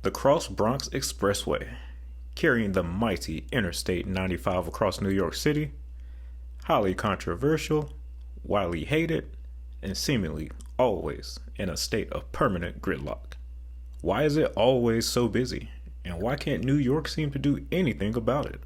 The Bronx Expressway, carrying the mighty Interstate 95 across New York City, highly controversial, widely hated, and seemingly always in a state of permanent gridlock. Why is it always so busy? And why can't New York seem to do anything about it?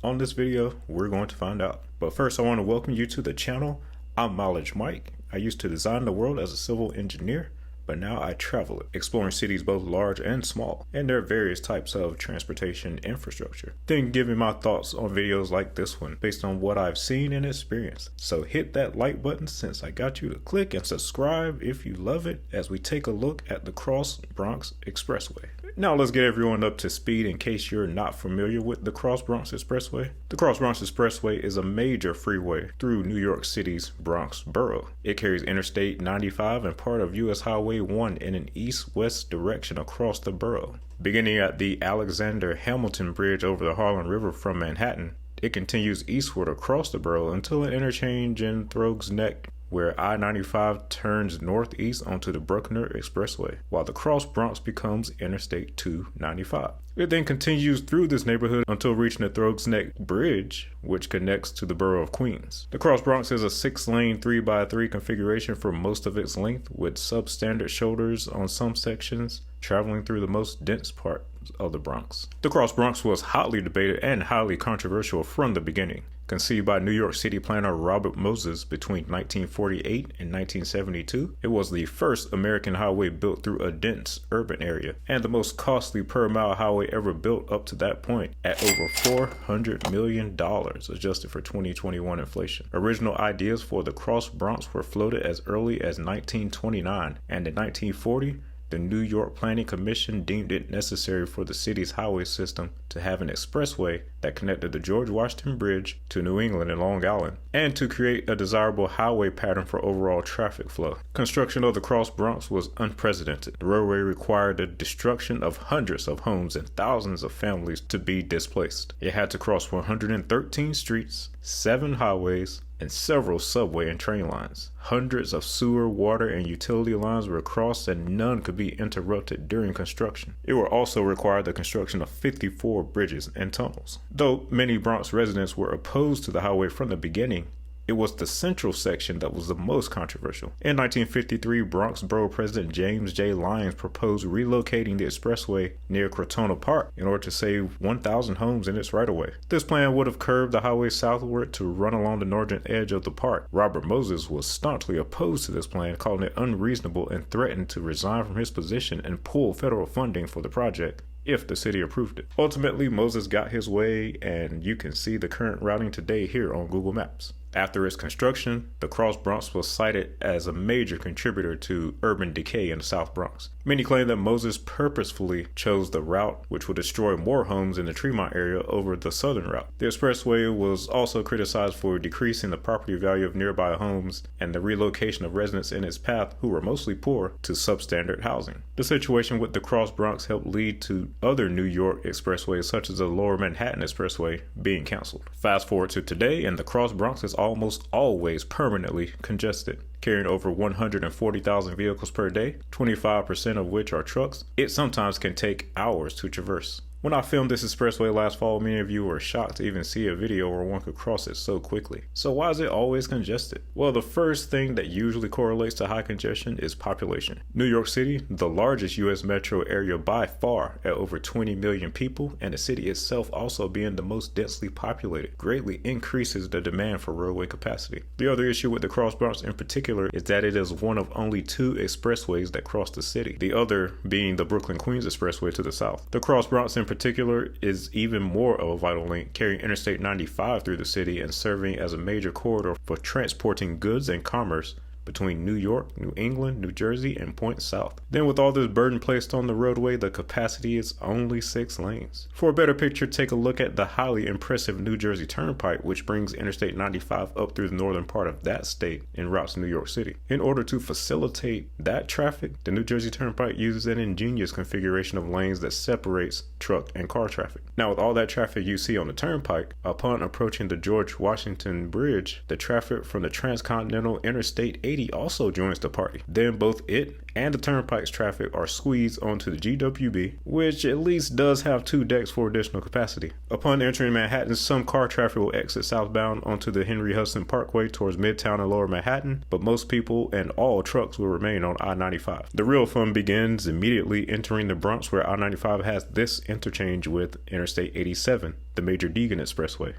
On this video, we're going to find out. But first, I want to welcome you to the channel. I'm Mileage Mike. I used to design the world as a civil engineer, but now I travel it, exploring cities both large and small, and their various types of transportation infrastructure. Then giving my thoughts on videos like this one based on what I've seen and experienced. So hit that like button since I got you to click, and subscribe if you love it as we take a look at the Bronx Expressway. Now let's get everyone up to speed in case you're not familiar with the Bronx Expressway. The Bronx Expressway is a major freeway through New York City's Bronx borough. It carries Interstate 95 and part of US Highway 1 in an east-west direction across the borough. Beginning at the Alexander Hamilton Bridge over the Harlem River from Manhattan, it continues eastward across the borough until an interchange in Throgs Neck, where I-95 turns northeast onto the Bruckner Expressway, while the Bronx becomes Interstate 295. It then continues through this neighborhood until reaching the Throgs Neck Bridge, which connects to the borough of Queens. The Bronx is a 6-lane 3x3 configuration for most of its length, with substandard shoulders on some sections, traveling through the most dense part of the Bronx. The Bronx was hotly debated and highly controversial from the beginning. Conceived by New York City planner Robert Moses between 1948 and 1972, it was the first American highway built through a dense urban area, and the most costly per-mile highway ever built up to that point, at over $400 million adjusted for 2021 inflation. Original ideas for the Bronx were floated as early as 1929, and in 1940, the New York Planning Commission deemed it necessary for the city's highway system to have an expressway that connected the George Washington Bridge to New England and Long Island, and to create a desirable highway pattern for overall traffic flow. Construction of the Bronx was unprecedented. The roadway required the destruction of hundreds of homes and thousands of families to be displaced. It had to cross 113 streets, 7 highways, and several subway and train lines. Hundreds of sewer, water, and utility lines were crossed, and none could be interrupted during construction. It would also require the construction of 54 bridges and tunnels. Though many Bronx residents were opposed to the highway from the beginning, it was the central section that was the most controversial. In 1953, Bronx Borough President James J. Lyons proposed relocating the expressway near Crotona Park in order to save 1,000 homes in its right-of-way. This plan would have curved the highway southward to run along the northern edge of the park. Robert Moses was staunchly opposed to this plan, calling it unreasonable, and threatened to resign from his position and pull federal funding for the project if the city approved it. Ultimately, Moses got his way, and you can see the current routing today here on Google Maps. After its construction, the Bronx was cited as a major contributor to urban decay in the South Bronx. Many claim that Moses purposefully chose the route which would destroy more homes in the Tremont area over the southern route. The expressway was also criticized for decreasing the property value of nearby homes and the relocation of residents in its path, who were mostly poor, to substandard housing. The situation with the Bronx helped lead to other New York expressways, such as the Lower Manhattan Expressway, being canceled. Fast forward to today, and the Bronx is almost always permanently congested, carrying over 140,000 vehicles per day, 25% of which are trucks. It sometimes can take hours to traverse. When I filmed this expressway last fall, many of you were shocked to even see a video where one could cross it so quickly. So why is it always congested? Well, the first thing that usually correlates to high congestion is population. New York City, the largest U.S. metro area by far at over 20 million people, and the city itself also being the most densely populated, greatly increases the demand for roadway capacity. The other issue with the Bronx in particular is that it is one of only 2 expressways that cross the city, the other being the Brooklyn-Queens Expressway to the south. The Bronx in particular is even more of a vital link, carrying Interstate 95 through the city and serving as a major corridor for transporting goods and commerce between New York, New England, New Jersey, and points south. Then with all this burden placed on the roadway, the capacity is only 6 lanes. For a better picture, take a look at the highly impressive New Jersey Turnpike, which brings Interstate 95 up through the northern part of that state and routes to New York City. In order to facilitate that traffic, the New Jersey Turnpike uses an ingenious configuration of lanes that separates truck and car traffic. Now, with all that traffic you see on the turnpike, upon approaching the George Washington Bridge, the traffic from the transcontinental Interstate 80 80 also joins the party. Then both it and the turnpike's traffic are squeezed onto the GWB, which at least does have 2 decks for additional capacity. Upon entering Manhattan, some car traffic will exit southbound onto the Henry Hudson Parkway towards Midtown and Lower Manhattan, but most people and all trucks will remain on I-95. The real fun begins immediately entering the Bronx, where I-95 has this interchange with Interstate 87, the major Deegan Expressway.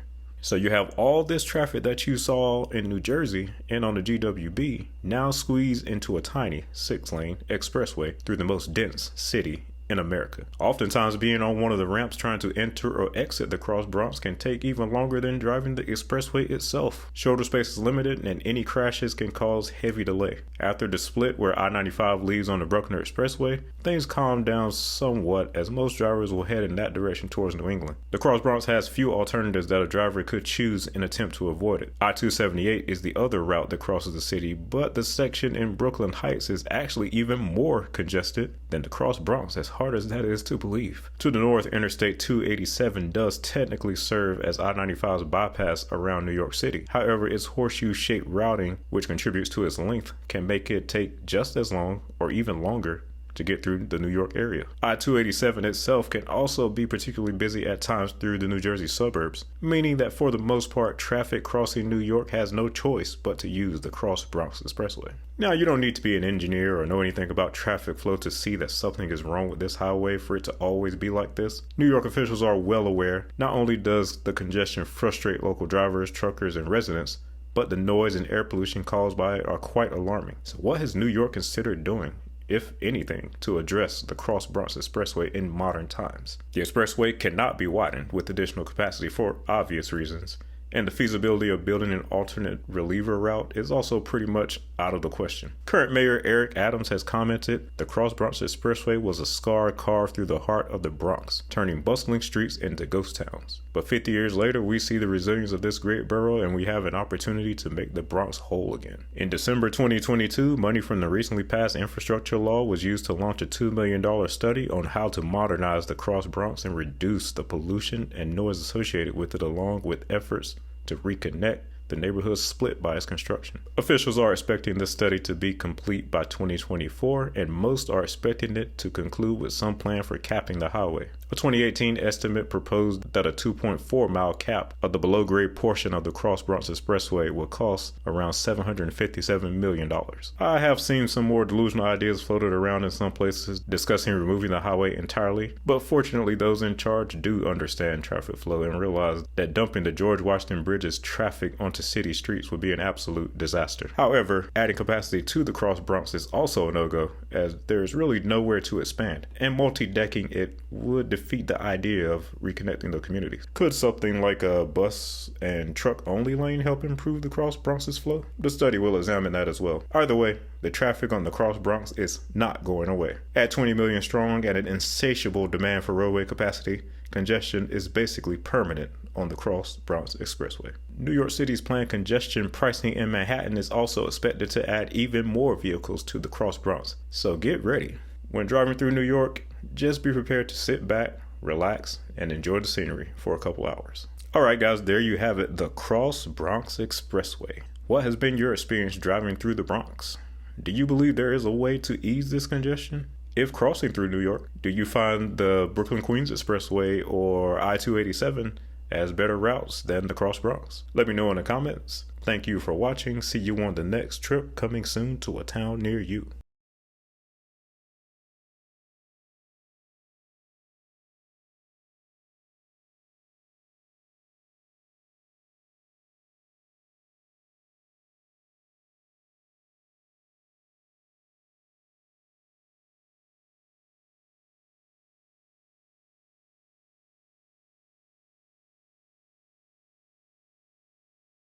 So you have all this traffic that you saw in New Jersey and on the GWB now squeezed into a tiny 6-lane expressway through the most dense city in America. Oftentimes being on one of the ramps trying to enter or exit the Cross Bronx can take even longer than driving the expressway itself. Shoulder space is limited and any crashes can cause heavy delay. After the split where I-95 leaves on the Bruckner Expressway, things calm down somewhat as most drivers will head in that direction towards New England. The Cross Bronx has few alternatives that a driver could choose in attempt to avoid it. I-278 is the other route that crosses the city, but the section in Brooklyn Heights is actually even more congested than the Cross Bronx, as hard as that is to believe. To the north, Interstate 287 does technically serve as I-95's bypass around New York City. However, its horseshoe-shaped routing, which contributes to its length, can make it take just as long or even longer to get through the New York area. I-287 itself can also be particularly busy at times through the New Jersey suburbs, meaning that for the most part, traffic crossing New York has no choice but to use the Cross Bronx Expressway. Now, you don't need to be an engineer or know anything about traffic flow to see that something is wrong with this highway for it to always be like this. New York officials are well aware. Not only does the congestion frustrate local drivers, truckers, and residents, but the noise and air pollution caused by it are quite alarming. So what has New York considered doing, if anything, to address the Cross Bronx Expressway in modern times? The expressway cannot be widened with additional capacity for obvious reasons, and the feasibility of building an alternate reliever route is also pretty much out of the question. Current Mayor Eric Adams has commented, the Cross Bronx Expressway was a scar carved through the heart of the Bronx, turning bustling streets into ghost towns. But 50 years later, we see the resilience of this great borough and we have an opportunity to make the Bronx whole again. In December 2022, money from the recently passed infrastructure law was used to launch a $2 million study on how to modernize the Cross Bronx and reduce the pollution and noise associated with it, along with efforts to reconnect the neighborhood split by its construction. Officials are expecting this study to be complete by 2024, and most are expecting it to conclude with some plan for capping the highway. A 2018 estimate proposed that a 2.4-mile cap of the below-grade portion of the Cross Bronx Expressway will cost around $757 million. I have seen some more delusional ideas floated around in some places discussing removing the highway entirely, but fortunately those in charge do understand traffic flow and realize that dumping the George Washington Bridge's traffic onto city streets would be an absolute disaster. However, adding capacity to the Cross Bronx is also a no-go, as there is really nowhere to expand, and multi-decking it would defeat the idea of reconnecting the communities. Could something like a bus and truck only lane help improve the Cross Bronx's flow? The study will examine that as well. Either way, the traffic on the Cross Bronx is not going away. At 20 million strong and an insatiable demand for roadway capacity, congestion is basically permanent on the Cross Bronx Expressway. New York City's planned congestion pricing in Manhattan is also expected to add even more vehicles to the Cross Bronx, so get ready. When driving through New York, just be prepared to sit back, relax, and enjoy the scenery for a couple hours. Alright guys, there you have it, the Cross Bronx Expressway. What has been your experience driving through the Bronx? Do you believe there is a way to ease this congestion? If crossing through New York, do you find the Brooklyn-Queens Expressway or I-287 as better routes than the Cross Bronx? Let me know in the comments. Thank you for watching. See you on the next trip coming soon to a town near you.